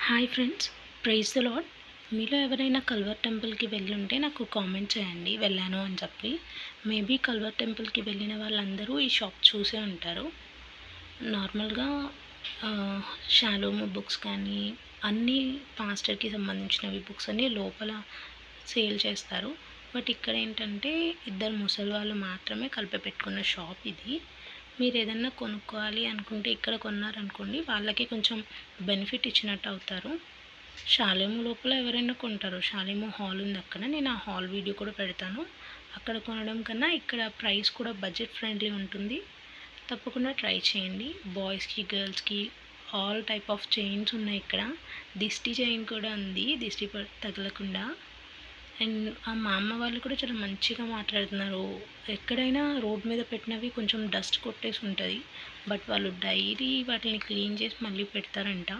Hi friends, praise the lord. మీలో ఎవరైనా కల్వర్ టెంపుల్కి వెళ్ళి ఉంటే నాకు కామెంట్ చేయండి వెళ్ళాను అని చెప్పి. మేబీ కల్వర్ టెంపుల్కి వెళ్ళిన వాళ్ళందరూ ఈ షాప్ చూసే ఉంటారు. నార్మల్గా షాలోము బుక్స్ కానీ అన్ని పాస్టర్కి సంబంధించినవి బుక్స్ అన్నీ లోపల సేల్ చేస్తారు. బట్ ఇక్కడ ఏంటంటే ఇద్దరు ముసలి వాళ్ళు మాత్రమే కలిపి పెట్టుకున్న షాప్ ఇది. మీరు ఏదన్నా కొనుక్కోవాలి అనుకుంటే ఇక్కడ కొన్నారనుకోండి, వాళ్ళకి కొంచెం బెనిఫిట్ ఇచ్చినట్టు అవుతారు. షాలేము లోపల ఎవరైనా కొంటారు. షాలేము హాల్ ఉంది అక్కడ. నేను ఆ హాల్ వీడియో కూడా పెడతాను. అక్కడ కొనడం కన్నా ఇక్కడ ప్రైస్ కూడా బడ్జెట్ ఫ్రెండ్లీ ఉంటుంది. తప్పకుండా ట్రై చేయండి. బాయ్స్కి, గర్ల్స్కి ఆల్ టైప్ ఆఫ్ చైన్స్ ఉన్నాయి ఇక్కడ. దిష్టి చైన్ కూడా ఉంది, దిష్టి తగలకుండా. అండ్ మా అమ్మ వాళ్ళు కూడా చాలా మంచిగా మాట్లాడుతున్నారు. ఎక్కడైనా రోడ్ మీద పెట్టినవి కొంచెం డస్ట్ కొట్టేసి ఉంటుంది, బట్ వాళ్ళు డైలీ వాటిని క్లీన్ చేసి మళ్ళీ పెడతారంట.